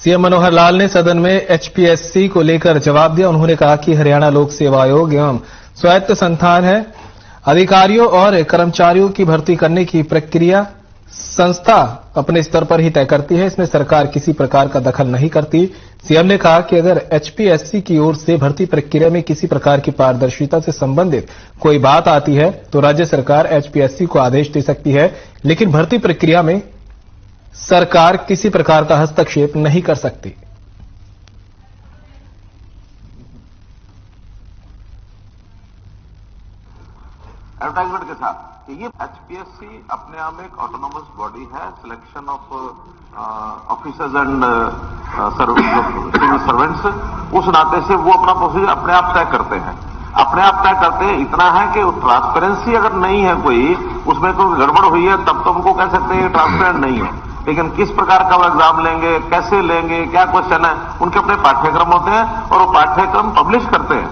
CM Manohar Lal ने सदन में एचपीएससी को लेकर जवाब दिया। उन्होंने कहा कि हरियाणा लोक सेवा आयोग एवं स्वायत्त संस्थान है। अधिकारियों और कर्मचारियों की भर्ती करने की प्रक्रिया संस्था अपने स्तर पर ही तय करती है, इसमें सरकार किसी प्रकार का दखल नहीं करती। सीएम ने कहा कि अगर एचपीएससी की ओर से भर्ती प्रक्रिया में किसी प्रकार की पारदर्शिता से संबंधित कोई बात आती है तो राज्य सरकार एचपीएससी को आदेश दे सकती है, लेकिन भर्ती प्रक्रिया में सरकार किसी प्रकार का हस्तक्षेप नहीं कर सकती। एडवर्टाइजमेंट के साथ ये एचपीएससी अपने आप में एक ऑटोनोमस बॉडी है। Selection of officers and civil servants, उस नाते से वो अपना प्रोसीजर अपने आप तय करते हैं। अपने आप तय करते हैं, इतना है कि ट्रांसपेरेंसी अगर नहीं है, कोई उसमें कोई गड़बड़ हुई है, तब तो हमको कह सकते हैं ट्रांसपेरेंट नहीं है। लेकिन किस प्रकार का वो एग्जाम लेंगे, कैसे लेंगे, क्या क्वेश्चन है, उनके अपने पाठ्यक्रम होते हैं और वो पाठ्यक्रम पब्लिश करते हैं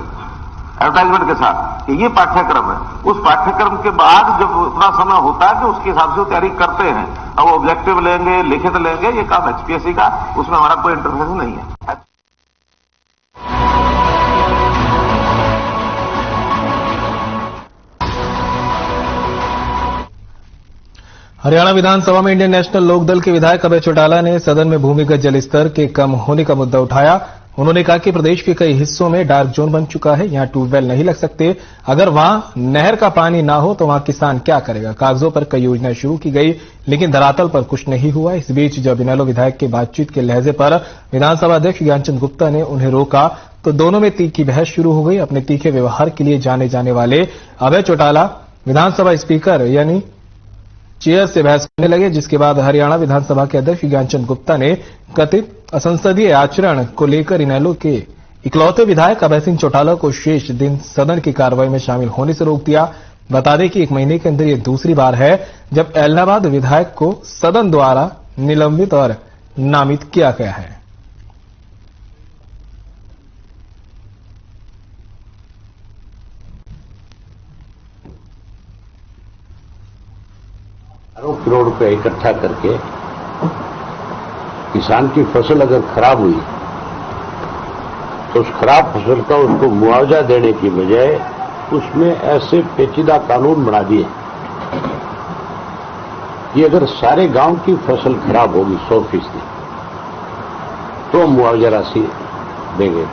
एडवर्टाइजमेंट के साथ कि ये पाठ्यक्रम है। उस पाठ्यक्रम के बाद जब उतना समय होता है कि उसके हिसाब से वो तैयारी करते हैं। अब वो ऑब्जेक्टिव लेंगे, लिखित लेंगे, ये काम एचपीएससी का, उसमें हमारा कोई इंटरफेरेंस नहीं है। हरियाणा विधानसभा में इंडियन नेशनल लोकदल के विधायक अभय चौटाला ने सदन में भूमिगत जल स्तर के कम होने का मुद्दा उठाया। उन्होंने कहा कि प्रदेश के कई हिस्सों में डार्क जोन बन चुका है, यहां ट्यूबवेल नहीं लग सकते। अगर वहां नहर का पानी ना हो तो वहां किसान क्या करेगा। कागजों पर कई योजनाएं शुरू की गई, लेकिन धरातल पर कुछ नहीं हुआ। इस बीच जब इनेलो विधायक के बातचीत के लहजे पर विधानसभा अध्यक्ष ज्ञानचंद गुप्ता ने उन्हें रोका तो दोनों में तीखी बहस शुरू हो गई। अपने तीखे व्यवहार के लिए जाने जाने वाले अभय चौटाला विधानसभा स्पीकर यानी चेयर से बहस करने लगे, जिसके बाद हरियाणा विधानसभा के अध्यक्ष ज्ञानचंद गुप्ता ने कथित असंसदीय आचरण को लेकर इनेलो के इकलौते विधायक अभय सिंह चौटाला को शेष दिन सदन की कार्रवाई में शामिल होने से रोक दिया। बता दें कि 1 महीने के अंदर यह दूसरी बार है जब इलाहाबाद विधायक को सदन द्वारा निलंबित और नामित किया गया है। करोड़ रुपए इकट्ठा करके किसान की फसल अगर खराब हुई तो उस खराब फसल का उसको मुआवजा देने की बजाय उसमें ऐसे पेचीदा कानून बना दिए कि अगर सारे गांव की फसल खराब होगी 100% तो मुआवजा राशि देंगे।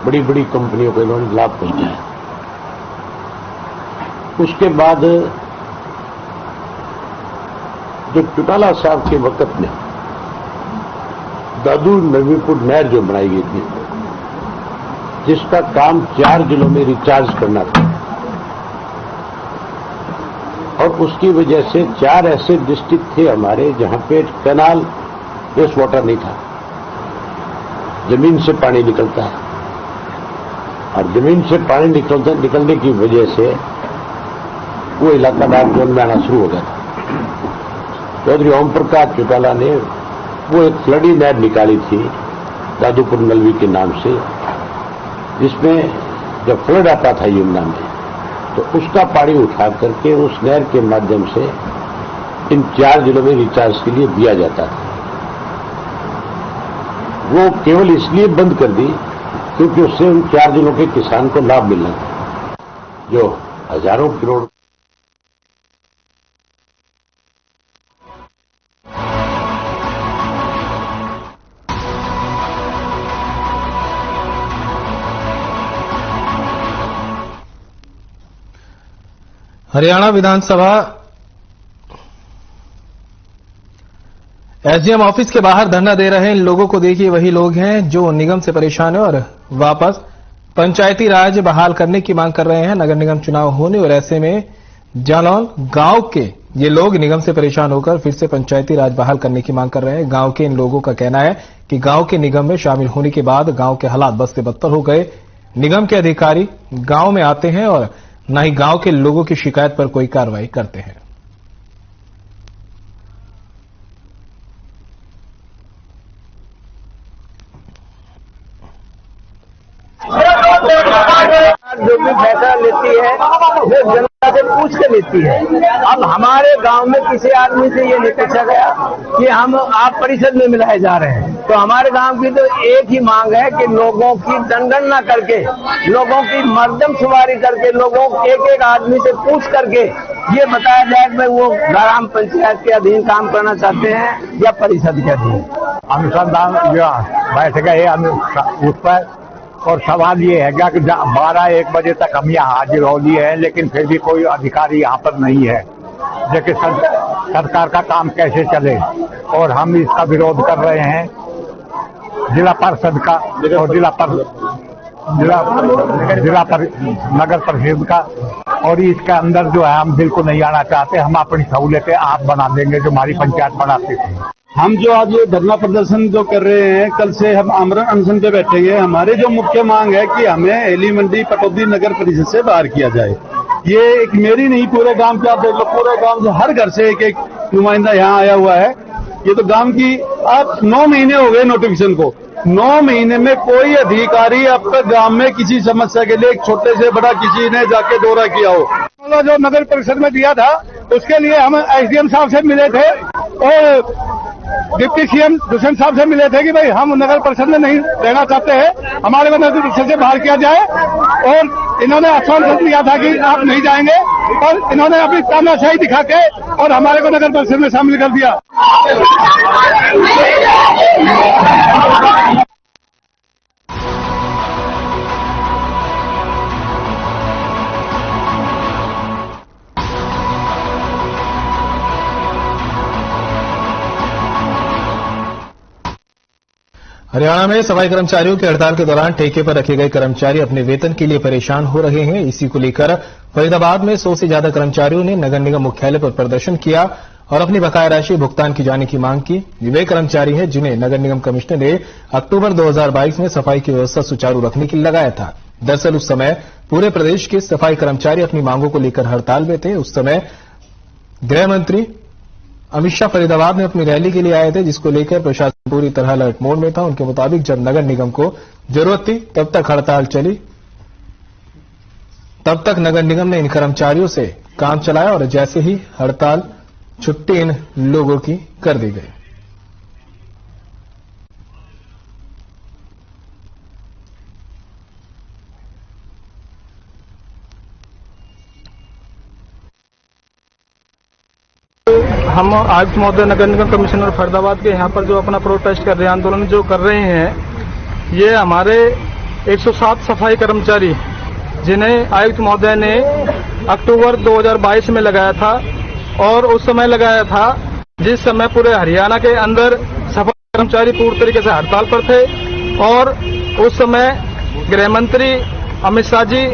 बड़ी बड़ी कंपनियों को इन्होंने लाभ पहुंचाया। उसके बाद जो चौटाला साहब के वक्त में दादू नवीपुर नहर जो बनाई गई थी, जिसका काम 4 जिलों में रिचार्ज करना था, और उसकी वजह से 4 ऐसे डिस्ट्रिक्ट थे हमारे जहां पे कैनाल वेस्ट वाटर नहीं था। जमीन से पानी निकलता है और जमीन से पानी निकलने की वजह से वो इलाका डार्क जोन में आना शुरू हो गया था। चौधरी ओम प्रकाश चौटाला ने वो एक फ्लडी नहर निकाली थी दादूपुर नलवी के नाम से, जिसमें जब फ्लड आता था यमुना में तो उसका पानी उठा करके उस नहर के माध्यम से इन 4 जिलों में रिचार्ज के लिए दिया जाता था। वो केवल इसलिए बंद कर दी क्योंकि उससे उन 4 जिलों के किसान को लाभ मिलना था, जो हजारों करोड़। हरियाणा विधानसभा एसडीएम ऑफिस के बाहर धरना दे रहे इन लोगों को देखिए, वही लोग हैं जो निगम से परेशान है और वापस पंचायती राज बहाल करने की मांग कर रहे हैं। नगर निगम चुनाव होने और ऐसे में जालौन गांव के ये लोग निगम से परेशान होकर फिर से पंचायती राज बहाल करने की मांग कर रहे हैं। गांव के इन लोगों का कहना है कि गांव के निगम में शामिल होने के बाद गांव के हालात बद से बदतर हो गए। निगम के अधिकारी गांव में आते हैं और न ही गांव के लोगों की शिकायत पर कोई कार्रवाई करते हैं। जो भी फैसला लेती है वो जनता से पूछ के लेती है। अब हमारे गांव में किसी आदमी से ये नहीं पूछा गया कि हम आप परिषद में मिलाए जा रहे हैं। तो हमारे गांव की तो एक ही मांग है कि लोगों की जनगणना करके, लोगों की मर्दमशुमारी करके, लोगों एक एक आदमी से पूछ करके ये बताया जाए कि भाई वो ग्राम पंचायत के अधीन काम करना चाहते हैं या परिषद के अधीन। अनुसंधान बैठ गए उस पर, और सवाल ये है क्या कि 12-1 बजे तक हम यहाँ हाजिर हो लिए हैं, लेकिन फिर भी कोई अधिकारी यहाँ पर नहीं है। लेकिन सरकार का काम कैसे चले, और हम इसका विरोध कर रहे हैं जिला परिषद का और नगर परिषद का। और इसके अंदर जो है हम बिल्कुल नहीं आना चाहते। हम अपनी सहूलियतें आप बना देंगे जो हमारी पंचायत बनाती थी। हम जो आज ये धरना प्रदर्शन जो कर रहे हैं, कल से हम आमरण अनशन पे बैठेंगे। हमारे जो मुख्य मांग है कि हमें हेली मंडी पटौदी नगर परिषद से बाहर किया जाए। ये एक मेरी नहीं, पूरे गांव के, आप देख लो पूरे गांव से, हर घर से एक एक नुमाइंदा यहाँ आया हुआ है। ये तो गांव की, आप 9 महीने हो गए नोटिफिकेशन को, 9 महीने में कोई अधिकारी अब तक गांव में किसी समस्या के लिए एक छोटे से बड़ा किसी ने जाके दौरा किया हो। जो नगर परिषद में दिया था उसके लिए हम एसडीएम साहब से मिले थे और डिप्टी सीएम दुष्यंत साहब से मिले थे कि भाई हम नगर परिषद में नहीं रहना चाहते हैं, हमारे को नगर परिषद से बाहर किया जाए। और इन्होंने आश्वासन दिया था कि आप नहीं जाएंगे, और इन्होंने अपनी तानाशाही दिखा के और हमारे को नगर परिषद में शामिल कर दिया। हरियाणा में सफाई कर्मचारियों की हड़ताल के दौरान ठेके पर रखे गए कर्मचारी अपने वेतन के लिए परेशान हो रहे हैं। इसी को लेकर फरीदाबाद में 100 से ज्यादा कर्मचारियों ने नगर निगम मुख्यालय पर प्रदर्शन किया और अपनी बकाया राशि भुगतान की जाने की मांग की। ये वे कर्मचारी हैं जिन्हें नगर निगम कमिश्नर ने अक्टूबर 2022 में सफाई की व्यवस्था सुचारू रखने के लिए लगाया था। दरअसल उस समय पूरे प्रदेश के सफाई कर्मचारी अपनी मांगों को लेकर हड़ताल में थे। उस समय गृह मंत्री अमित शाह फरीदाबाद में अपनी रैली के लिए आए थे, जिसको लेकर प्रशासन पूरी तरह अलर्ट मोड में था। उनके मुताबिक जब नगर निगम को जरूरत थी तब तक हड़ताल चली, तब तक नगर निगम ने इन कर्मचारियों से काम चलाया और जैसे ही हड़ताल छुट्टी इन लोगों की कर दी गई। हम आयुक्त महोदय नगर निगम कमिश्नर फरीदाबाद के यहाँ पर जो अपना प्रोटेस्ट कर रहे हैं, आंदोलन जो कर रहे हैं, ये हमारे 107 सफाई कर्मचारी जिन्हें आयुक्त महोदय ने अक्टूबर 2022 में लगाया था, और उस समय लगाया था जिस समय पूरे हरियाणा के अंदर सफाई कर्मचारी पूरी तरीके से हड़ताल पर थे। और उस समय गृह मंत्री अमित शाह जी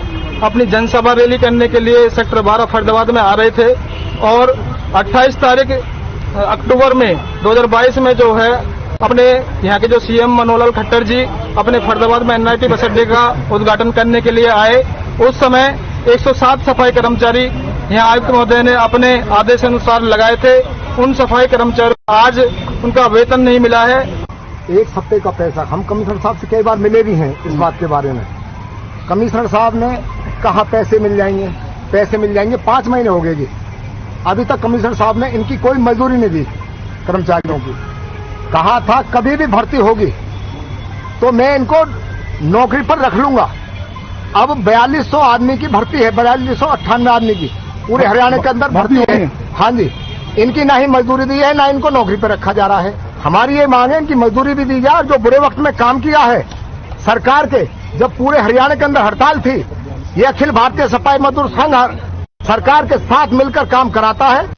अपनी जनसभा रैली करने के लिए सेक्टर 12 फरीदाबाद में आ रहे थे, और 28 तारीख अक्टूबर में 2022 में जो है अपने यहाँ के जो सीएम मनोहर लाल खट्टर जी अपने फरीदाबाद में एनआईटी बस अड्डे का उद्घाटन करने के लिए आए। उस समय 107 सफाई कर्मचारी यहाँ आयुक्त महोदय ने अपने आदेश अनुसार लगाए थे। उन सफाई कर्मचारियों आज उनका वेतन नहीं मिला है। एक हफ्ते का पैसा, हम कमिश्नर साहब से कई बार मिले भी हैं इस बात के बारे में। कमिश्नर साहब ने कहा पैसे मिल जाएंगे, पैसे मिल जाएंगे, 5 महीने हो गए जी, अभी तक कमिश्नर साहब ने इनकी कोई मजदूरी नहीं दी कर्मचारियों की। कहा था कभी भी भर्ती होगी तो मैं इनको नौकरी पर रख लूंगा। अब 4200 आदमी की भर्ती है, 4298 आदमी की पूरे हरियाणा के अंदर भर्ती है। हाँ जी, इनकी ना ही मजदूरी दी है, ना इनको नौकरी पर रखा जा रहा है। हमारी ये मांग है इनकी मजदूरी भी दी जाए, और जो बुरे वक्त में काम किया है सरकार के, जब पूरे हरियाणा के अंदर हड़ताल थी, ये अखिल भारतीय सफाई मजदूर संघ सरकार के साथ मिलकर काम कराता है।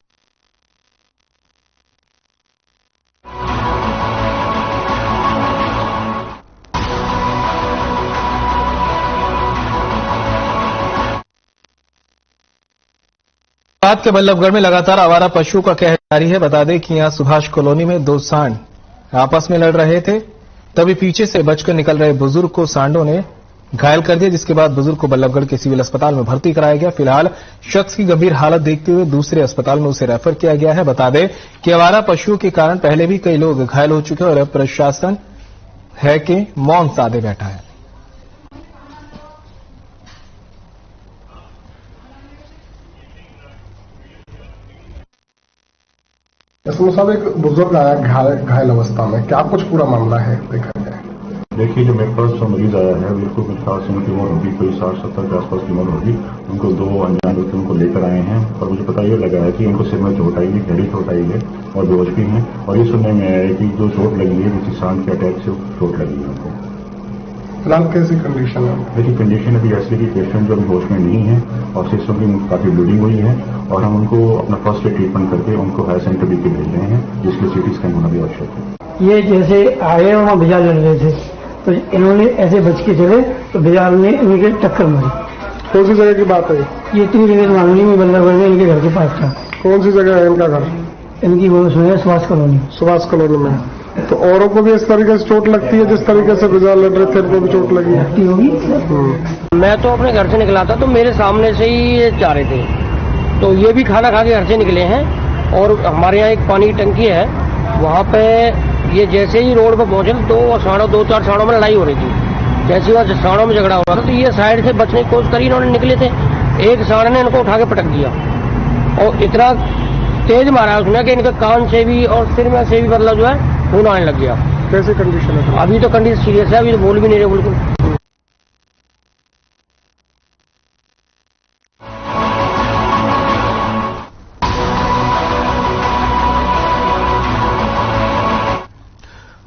बात के बल्लभगढ़ में लगातार आवारा पशुओं का कहर जारी है। बता दें कि यहां सुभाष कॉलोनी में 2 सांड आपस में लड़ रहे थे, तभी पीछे से बचकर निकल रहे बुजुर्ग को सांडों ने घायल कर दिया, जिसके बाद बुजुर्ग को बल्लभगढ़ के सिविल अस्पताल में भर्ती कराया गया। फिलहाल शख्स की गंभीर हालत देखते हुए दूसरे अस्पताल में उसे रेफर किया गया है। बता दें कि आवारा पशुओं के कारण पहले भी कई लोग घायल हो चुके हैं और अब प्रशासन है कि मौन साधे बैठा है। इसमें साहब एक बुजुर्ग आया घायल अवस्था में, क्या कुछ पूरा मामला है देखा जाए? देखिए, जो मेरे पास जो मरीज आया है बिल्कुल खास उनकी उम्र होगी, कोई 60-70 के आसपास की उम्र होगी। उनको 2 अनजान व्यक्ति उनको लेकर आए हैं और मुझे पता ये लगा है कि उनको सिर में चोट आई है, गहरी चोट आई है और बेहोश भी हैं। और ये सुनने में आया है कि जो चोट लगी है वो किसान के अटैक से चोट लगी है उनको। फिलहाल कैसी कंडीशन है? देखिए, कंडीशन अभी ऐसी कि पेशेंट जो अभी होश में नहीं है और सिस्टम की काफी ब्लीडिंग हुई है और हम उनको अपना फर्स्ट एड ट्रीटमेंट करके उनको हायर सेंटर भी भेज रहे हैं, जिसके सीटी स्कैन होना भी आवश्यक है। ये जैसे आए और वहाँ बाजार लड़ रहे थे तो इन्होंने ऐसे बच के चले तो बाजार में इनके टक्कर मारी। कौन सी जगह की बात है? ये 3 जगह मांगली में बल्ला बल्ला इनके घर के पास था। कौन सी जगह है इनका घर? इनकी वो सुने सुभाष कॉलोनी। सुभाष कॉलोनी में। तो औरों को भी इस तरीके से चोट लगती है जिस तरीके से बाजार लड़ रहे थे उनको भी चोट लगी लगती होगी। मैं तो अपने घर से निकला था तो मेरे सामने से ही ये जा रहे थे, तो ये भी खाना खा के घर से निकले हैं। और हमारे यहाँ एक पानी की टंकी है, वहाँ पे ये जैसे ही रोड पर पहुंचे तो 2-4 साड़ों में लड़ाई हो रही थी। जैसे ही वहाँ साड़ों में झगड़ा हो रहा था तो ये साइड से बचने की कोशिश करी, इन्होंने निकले थे, एक साड़ ने इनको उठा के पटक दिया और इतना तेज मारा उसने कि इनके कान से भी और सिर में से भी मतलब जो है खून आने लग गया। कैसी कंडीशन है? अभी तो कंडीशन सीरियस है, अभी तो बोल भी नहीं रहे बिल्कुल।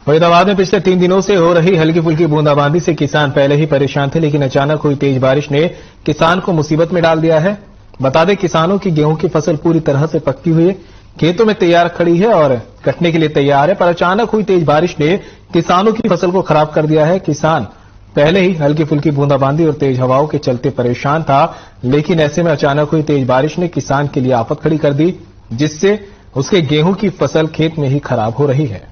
फरीदाबाद में पिछले 3 दिनों से हो रही हल्की फुल्की बूंदाबांदी से किसान पहले ही परेशान थे, लेकिन अचानक हुई तेज बारिश ने किसान को मुसीबत में डाल दिया है। बता दें, किसानों की गेहूं की फसल पूरी तरह से पकती हुई खेतों में तैयार खड़ी है और कटने के लिए तैयार है, पर अचानक हुई तेज बारिश ने किसानों की फसल को खराब कर दिया है। किसान पहले ही हल्की फुल्की बूंदाबांदी और तेज हवाओं के चलते परेशान था, लेकिन ऐसे में अचानक हुई तेज बारिश ने किसान के लिए आफत खड़ी कर दी, जिससे उसके गेहूं की फसल खेत में ही खराब हो रही है।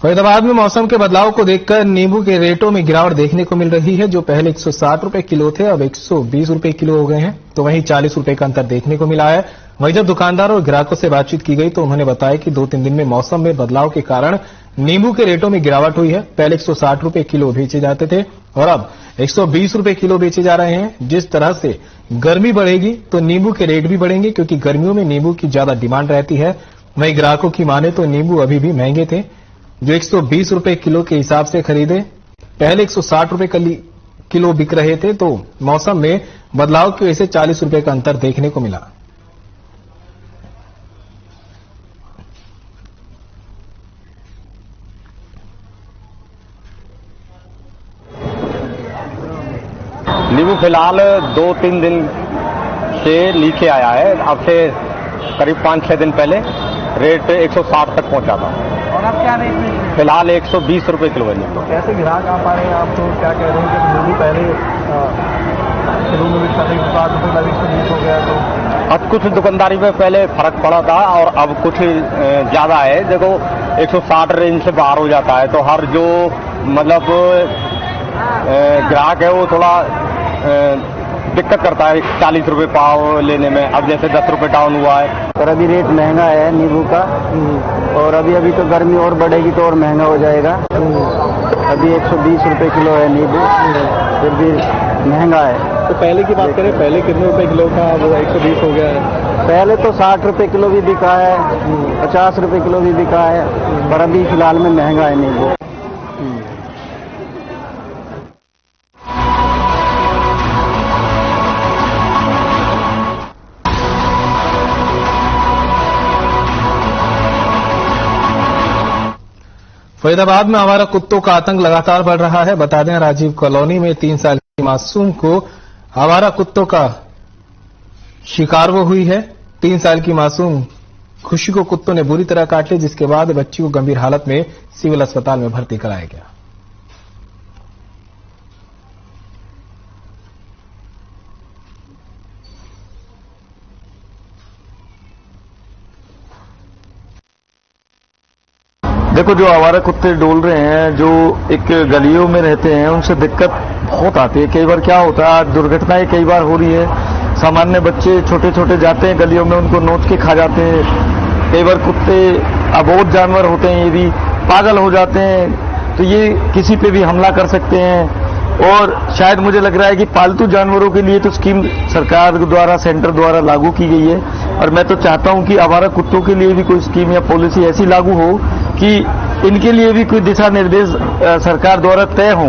फरीदाबाद में मौसम के बदलाव को देखकर नींबू के रेटों में गिरावट देखने को मिल रही है। जो पहले 160 रुपए किलो थे अब 120 रुपए किलो हो गए हैं, तो वहीं 40 रुपए का अंतर देखने को मिला है। वहीं जब दुकानदारों और ग्राहकों से बातचीत की गई तो उन्होंने बताया कि 2-3 दिन में मौसम में बदलाव के कारण नींबू के रेटों में गिरावट हुई है। पहले 160 रुपए किलो बेचे जाते थे और अब 120 रुपए किलो बेचे जा रहे हैं। जिस तरह से गर्मी बढ़ेगी तो नींबू के रेट भी बढ़ेंगे, क्योंकि गर्मियों में नींबू की ज्यादा डिमांड रहती है। वहीं ग्राहकों की माने तो नींबू अभी भी महंगे थे, जो 120 रुपए किलो के हिसाब से खरीदे पहले 160 रुपए किलो बिक रहे थे, तो मौसम में बदलाव की वजह से 40 रुपए का अंतर देखने को मिला। नींबू फिलहाल 2-3 दिन से नीचे आया है। अब से करीब 5-6 दिन पहले रेट 160 तक पहुंचा था और अब क्या रेट में? फिलहाल 120 रुपए किलो है नींबू। कैसे ग्राहक आ पा रहे हैं? आप तो क्या कह रहे हैं कि नींबू पहले किलो में बिकता था 160 रुपए, अभी 120 हो गया, तो अब कुछ दुकानदारी में पहले फर्क पड़ा था और अब कुछ ज्यादा है। देखो 160 रेंज से बाहर हो जाता है तो हर जो मतलब ग्राहक है वो थोड़ा दिक्कत करता है 40 रुपए पाव लेने में। अब जैसे 10 रुपए डाउन हुआ है और अभी रेट महंगा है नींबू का, और अभी तो गर्मी और बढ़ेगी तो और महंगा हो जाएगा। अभी 120 रुपए किलो है नींबू, फिर भी महंगा है। तो पहले की बात करें, पहले कितने रुपए किलो था? वो 120 हो गया है। पहले तो 60 रुपए किलो भी बिका है, 50 रुपए किलो भी बिका है, पर अभी फिलहाल में महंगा है नींबू। फरीदाबाद में आवारा कुत्तों का आतंक लगातार बढ़ रहा है। बता दें, राजीव कॉलोनी में 3 साल की मासूम को आवारा कुत्तों का शिकार वो हुई है। 3 साल की मासूम खुशी को कुत्तों ने बुरी तरह काट लिया, जिसके बाद बच्ची को गंभीर हालत में सिविल अस्पताल में भर्ती कराया गया। देखो, जो आवारा कुत्ते डोल रहे हैं, जो एक गलियों में रहते हैं, उनसे दिक्कत बहुत आती है। कई बार क्या होता है, आज दुर्घटनाएं कई बार हो रही है। सामान्य बच्चे छोटे छोटे जाते हैं गलियों में, उनको नोच के खा जाते हैं। कई बार कुत्ते अबोध जानवर होते हैं, ये भी पागल हो जाते हैं, तो ये किसी पे भी हमला कर सकते हैं। और शायद मुझे लग रहा है कि पालतू जानवरों के लिए तो स्कीम सरकार द्वारा, सेंटर द्वारा लागू की गई है, और मैं तो चाहता हूं कि आवारा कुत्तों के लिए भी कोई स्कीम या पॉलिसी ऐसी लागू हो कि इनके लिए भी कोई दिशा निर्देश सरकार द्वारा तय हो।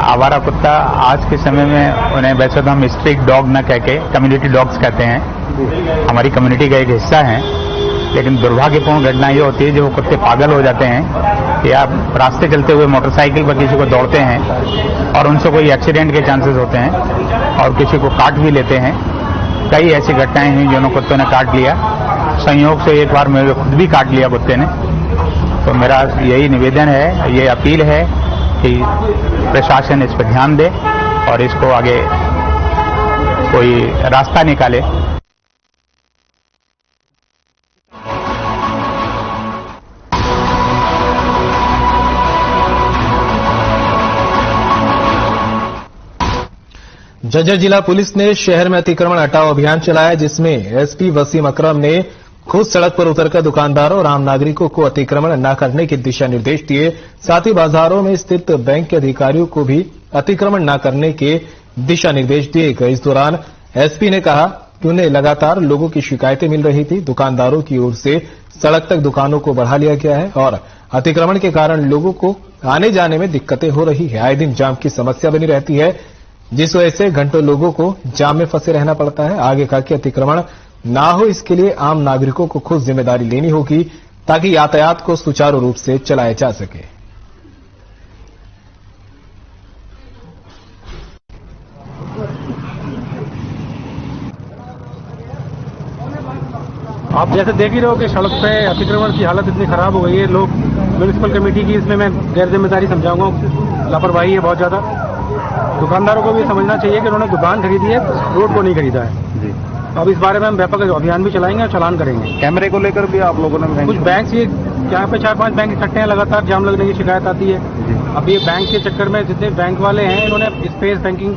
आवारा कुत्ता आज के समय में उन्हें वैसे तो हम स्ट्रीट डॉग न कह के कम्युनिटी डॉग्स कहते हैं, हमारी कम्युनिटी का एक हिस्सा है। लेकिन दुर्भाग्यपूर्ण घटना ये होती है, जो वो कुत्ते पागल हो जाते हैं या रास्ते चलते हुए मोटरसाइकिल पर किसी को दौड़ते हैं और उनसे कोई एक्सीडेंट के चांसेस होते हैं और किसी को काट भी लेते हैं। कई ऐसी घटनाएं हुई जिन्होंने कुत्तों ने काट लिया। संयोग से एक बार मेरे खुद भी काट लिया कुत्ते ने। तो मेरा यही निवेदन है, ये अपील है कि प्रशासन इस पर ध्यान दे और इसको आगे कोई रास्ता निकाले। झज्जर जिला पुलिस ने शहर में अतिक्रमण हटाओ अभियान चलाया, जिसमें एसपी वसीम अकरम ने खुद सड़क पर उतरकर दुकानदारों और आम नागरिकों को अतिक्रमण न करने के दिशा निर्देश दिए। साथ ही बाजारों में स्थित बैंक के अधिकारियों को भी अतिक्रमण न करने के दिशा निर्देश दिए गए। इस दौरान एसपी ने कहा कि उन्हें लगातार लोगों की शिकायतें मिल रही थी। दुकानदारों की ओर से सड़क तक दुकानों को बढ़ा लिया गया है और अतिक्रमण के कारण लोगों को आने जाने में दिक्कतें हो रही है। आए दिन जाम की समस्या बनी रहती है, जिस वजह से घंटों लोगों को जाम में फंसे रहना पड़ता है। आगे का कि अतिक्रमण ना हो, इसके लिए आम नागरिकों को खुद जिम्मेदारी लेनी होगी ताकि यातायात को सुचारू रूप से चलाया जा सके। आप जैसे देख ही रहे हो कि सड़क पे अतिक्रमण की हालत इतनी खराब हो गई है। लोग म्युनिसिपल कमेटी की इसमें मैं गैर जिम्मेदारी समझाऊंगा, लापरवाही है बहुत ज्यादा। दुकानदारों को भी समझना चाहिए कि उन्होंने दुकान खरीदी है, रोड को नहीं खरीदा है जी। अब इस बारे में हम व्यापक अभियान भी चलाएंगे और चालान करेंगे। कैमरे को लेकर भी आप लोगों ने कुछ बैंक ये यहाँ पे 4-5 बैंक इकट्ठे हैं, लगातार जाम लगने की शिकायत आती है। अब ये बैंक के चक्कर में जितने बैंक वाले हैं, इन्होंने स्पेस बैंकिंग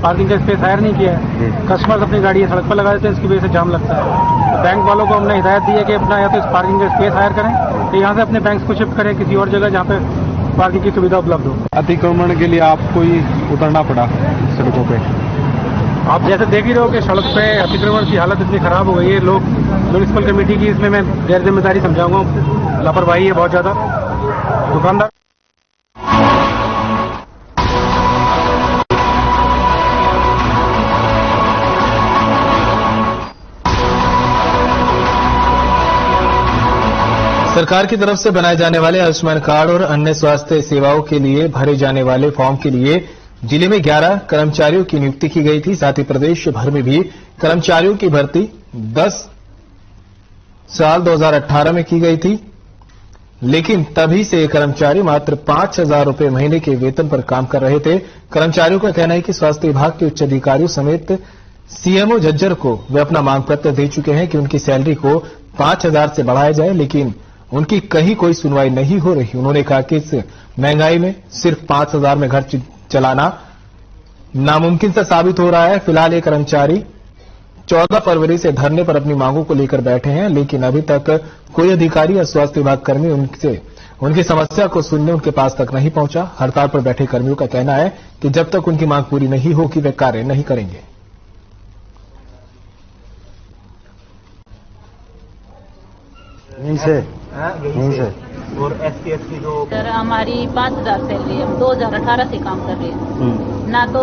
पार्किंग का स्पेस हायर नहीं किया है। कस्टमर्स अपनी गाड़ी सड़क पर लगा देते हैं, इसकी वजह से जाम लगता है। तो बैंक वालों को हमने हिदायत दी है कि अपना या तो इस पार्किंग का स्पेस हायर करें, तो यहाँ से अपने बैंक को शिफ्ट करें किसी और जगह जहाँ पे पार्किंग की सुविधा उपलब्ध हो। अतिक्रमण के लिए आपको ही उतरना पड़ा सड़कों पे। आप जैसे देख ही रहे हो कि सड़क पे अतिक्रमण की हालत इतनी खराब हो गई है। लोग म्युनिसिपल कमेटी की इसमें मैं गैर जिम्मेदारी समझाऊंगा, लापरवाही है बहुत ज्यादा। दुकानदार सरकार की तरफ से बनाए जाने वाले आयुष्मान कार्ड और अन्य स्वास्थ्य सेवाओं के लिए भरे जाने वाले फॉर्म के लिए जिले में 11 कर्मचारियों की नियुक्ति की गई थी। साथ ही प्रदेश भर में भी कर्मचारियों की भर्ती 10 साल 2018 में की गई थी, लेकिन तभी से ये कर्मचारी मात्र 5,000 रुपए महीने के वेतन पर काम कर रहे थे। कर्मचारियों का कहना है कि स्वास्थ्य विभाग के उच्च अधिकारियों समेत सीएमओ झज्जर को वे अपना मांग पत्र दे चुके हैं कि उनकी सैलरी को 5,000 से बढ़ाया जाए, लेकिन उनकी कहीं कोई सुनवाई नहीं हो रही। उन्होंने कहा कि इस महंगाई में सिर्फ 5,000 में घर चलाना नामुमकिन सा साबित हो रहा है। फिलहाल ये कर्मचारी 14 फरवरी से धरने पर अपनी मांगों को लेकर बैठे हैं, लेकिन अभी तक कोई अधिकारी या स्वास्थ्य विभाग कर्मी उनकी समस्या को सुनने उनके पास तक नहीं पहुंचा। हड़ताल पर बैठे कर्मियों का कहना है कि जब तक उनकी मांग पूरी नहीं होगी वे कार्य नहीं करेंगे। यहीं से और एसपी जो सर हमारी 5,000 सैलरी है, हम 2018 से काम कर रहे हैं। ना तो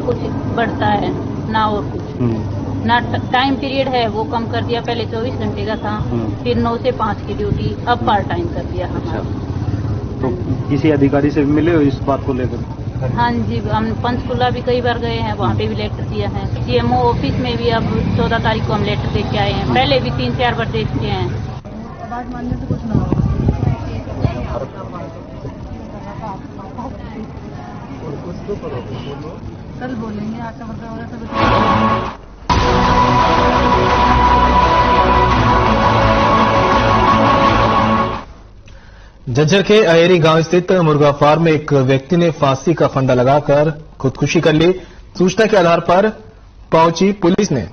कुछ बढ़ता है ना और कुछ ना टाइम पीरियड है वो कम कर दिया। पहले 24 घंटे का था, फिर 9 से 5 की ड्यूटी अब पार्ट टाइम कर दिया हमारा। तो किसी अधिकारी से मिले हो इस बात को लेकर? हाँ जी, हम पंचकुला भी कई बार गए हैं, वहाँ पे भी लेटर दिया है। सीएमओ ऑफिस में भी अब 14 तारीख को हम लेटर दे के आए हैं। पहले भी 3-4 बार दे चुके हैं। बात मानने से कुछ ना कल बोलेंगे आशा वर्कर हो रहा झज्जर के अहेरी गांव स्थित मुर्गा फार्म में एक व्यक्ति ने फांसी का फंदा लगाकर खुदकुशी कर ली। सूचना के आधार पर पहुंची पुलिस ने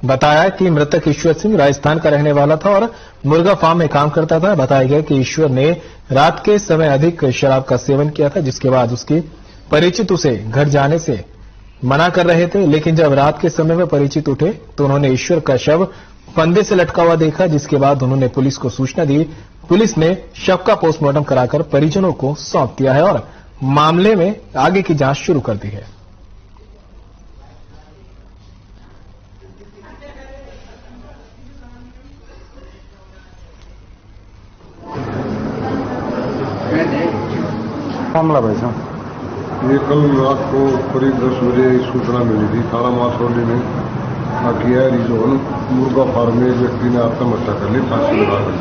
बताया कि मृतक ईश्वर सिंह राजस्थान का रहने वाला था और मुर्गा फार्म में काम करता था। बताया गया कि ईश्वर ने रात के समय अधिक शराब का सेवन किया था, जिसके बाद उसके परिचित उसे घर जाने से मना कर रहे थे, लेकिन जब रात के समय में परिचित उठे तो उन्होंने ईश्वर का शव फंदे से लटका हुआ देखा, जिसके बाद उन्होंने पुलिस को सूचना दी। पुलिस ने शव का पोस्टमार्टम कराकर परिजनों को सौंप दिया है और मामले में आगे की जांच शुरू कर दी है। मामला भाई साहब, ये कल रात को करीब 10 बजे सूचना मिली थी थाना मासौली में कि रिजोन मुर्गा फार्म में एक व्यक्ति ने आत्महत्या कर ली, फांसी लगा कर।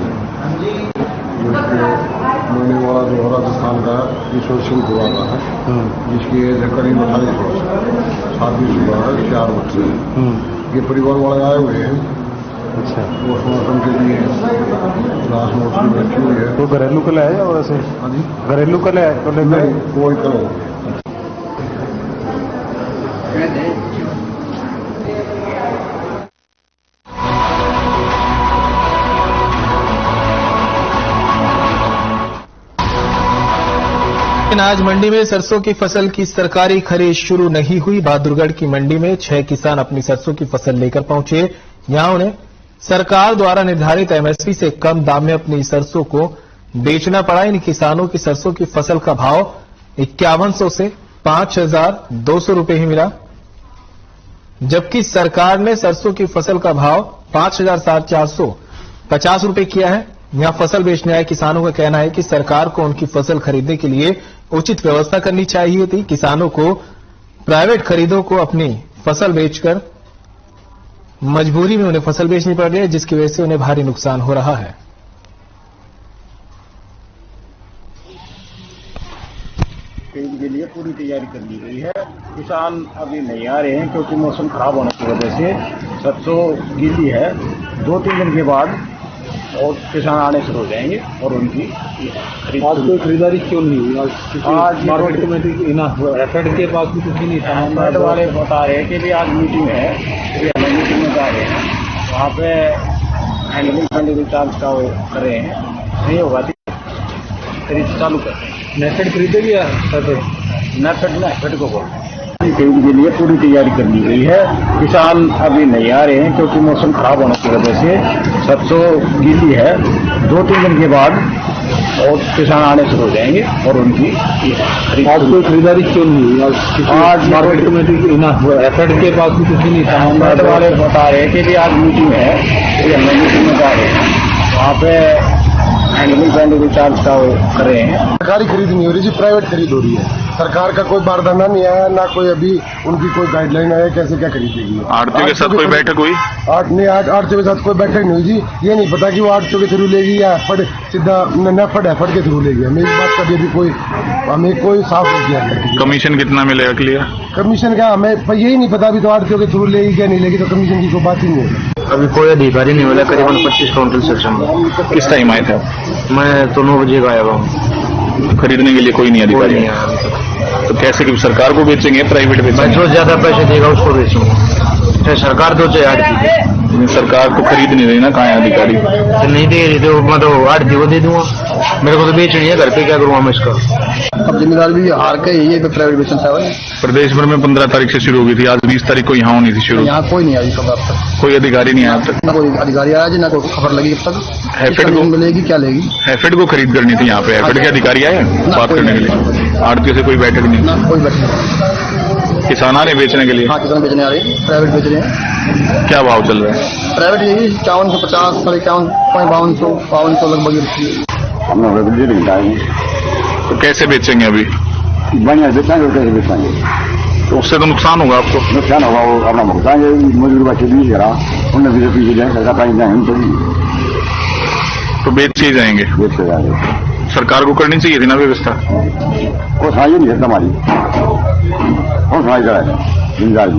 उसके मरने वाला जो है राजस्थान का ईश्वर सिंह दुआ का है, जिसकी एज है करीब 28 वर्ष, शादीशुदा है, 4 बच्चे हैं। ये परिवार वाले आए हुए हैं। अच्छा, पोस्टमार्टम के लिए लाश मोस्टली रखी हुई है। तो घरेलू कला है या वैसे? हाँ जी, घरेलू कला है तो नहीं, कोई कला नहीं। आज मंडी में सरसों की फसल की सरकारी खरीद शुरू नहीं हुई। बहादुरगढ़ की मंडी में 6 किसान अपनी सरसों की फसल लेकर पहुंचे। यहां उन्हें सरकार द्वारा निर्धारित एमएसपी से कम दाम में अपनी सरसों को बेचना पड़ा। इन किसानों की सरसों की फसल का भाव 5100 से 5200 रुपए ही मिला, जबकि सरकार ने सरसों की फसल का भाव 5450 रुपए किया है। यहां फसल बेचने आए किसानों का कहना है कि सरकार को उनकी फसल खरीदने के लिए उचित व्यवस्था करनी चाहिए थी। किसानों को प्राइवेट खरीदों को अपनी फसल बेचकर मजबूरी में उन्हें फसल बेचनी पड़ रही है, जिसकी वजह से उन्हें भारी नुकसान हो रहा है। खरीद के लिए पूरी तैयारी कर ली गई है। किसान अभी नहीं आ रहे हैं क्योंकि मौसम खराब होने की वजह से सरसों गीली है। 2-3 दिन के बाद और किसान आने शुरू हो जाएंगे और उनकी आज कोई खरीदारी क्यों नहीं हुई? आज मार्केट कमेटी एफएड के पास भी कुछ नहीं था। एफएड वाले बता रहे हैं कि भी आज मीटिंग है, हमें मीटिंग में जा रहे हैं, वहाँ पे हैंडलिंग चार्ज का वो कर रहे हैं। नहीं होगा तो खरीद चालू कर रहे हैं। नेफेड खरीदेगी या नेफेड को बोल खरीद के लिए पूरी तैयारी कर ली गई है। किसान अभी नहीं आ रहे हैं क्योंकि मौसम खराब होने की वजह से सरसों गीली है। 2-3 दिन के बाद और किसान आने शुरू हो जाएंगे और उनकी आज कोई खरीदारी क्यों नहीं हुई? आज मार्केट कमेटी एफएड के पास भी कुछ नहीं था। एफएड वाले बता रहे हैं कि भी आज मीटिंग है, हमें मीटिंग में जा रहे हैं, वहाँ पे हैंडलिंग चार्ज का वो कर रहे हैं। सरकारी खरीद नहीं हो रही जी, प्राइवेट खरीद हो रही है। सरकार का कोई बारदाना नहीं आया, ना कोई अभी उनकी कोई गाइडलाइन आया कैसे क्या खरीदेगी। आड़तियों के साथ कोई बैठक हुई? आड़तियों के साथ कोई बैठक नहीं हुई जी। ये नहीं पता कि वो आड़तियों के थ्रू लेगी या सीधा नेफेड के थ्रू लेगी। हमें इस बात का भी हमें कोई साफ नहीं किया। कमीशन कितना मिलेगा क्लियर? कमीशन का हमें यही नहीं पता। अभी तो आड़तियों के थ्रू लेगी क्या नहीं लेगी, तो कमीशन की कोई बात ही नहीं है। अभी कोई अधिकारी नहीं मिला। करीबन 25 क्विंटल सेक्शन में। किस टाइम आए थे? मैं तो 9 बजे का आया हूँ। खरीदने के लिए कोई नहीं अधिकारी नहीं आया। तो कैसे कि सरकार को बेचेंगे, प्राइवेट बेचेंगे? जो ज्यादा पैसे देगा उसको बेचूंगा, चाहे सरकार दो चाहे आड़ती। सरकार तो खरीद नहीं रही ना, कहाँ है अधिकारी? नहीं दे रही तो मैं तो आड़ती को दे दूंगा। मेरे को तो बेचनी है, घर पे क्या करूँगा मैं इसका। अब जिम्मेदारी भी हार के ये प्राइवेट बेचना चाहिए। प्रदेश भर में 15 तारीख से शुरू होगी थी, आज 20 तारीख को यहाँ होनी थी शुरू। यहाँ कोई नहीं आई खबर अब तक। कोई अधिकारी नहीं आया अब तक? ना कोई अधिकारी आया जी, ना कोई खबर लगी अब तक। हैफेड को मिलेगी क्या लेगी? हैफेड को खरीद करनी थी यहाँ पे। हैफेड के अधिकारी आए बात करने के लिए? आड़तियों से कोई बैठक नहीं? कोई बैठक नहीं। किसान आ रहे बेचने के लिए? हाँ, किसान बेचने आ रहे हैं, प्राइवेट बेच रहे हैं। क्या भाव चल रहा है? प्राइवेट यही 5450, 5100, 5200 लगभग। हम लोग तो कैसे बेचेंगे अभी? बढ़िया बेचेंगे और कैसे बेचेंगे? तो उससे तो नुकसान होगा आपको। नुकसान होगा, वो अपना भुगतान मजदूर का चीज करा उन्हें भी पीछे जाए सरकार प्राइस जाए तो बेच ही जाएंगे। बेच के जाएंगे। सरकार को करनी चाहिए थी ना व्यवस्था। कोई सुनाई नहीं है हमारी, कौन सुनाई कराए जिम्मेदारी।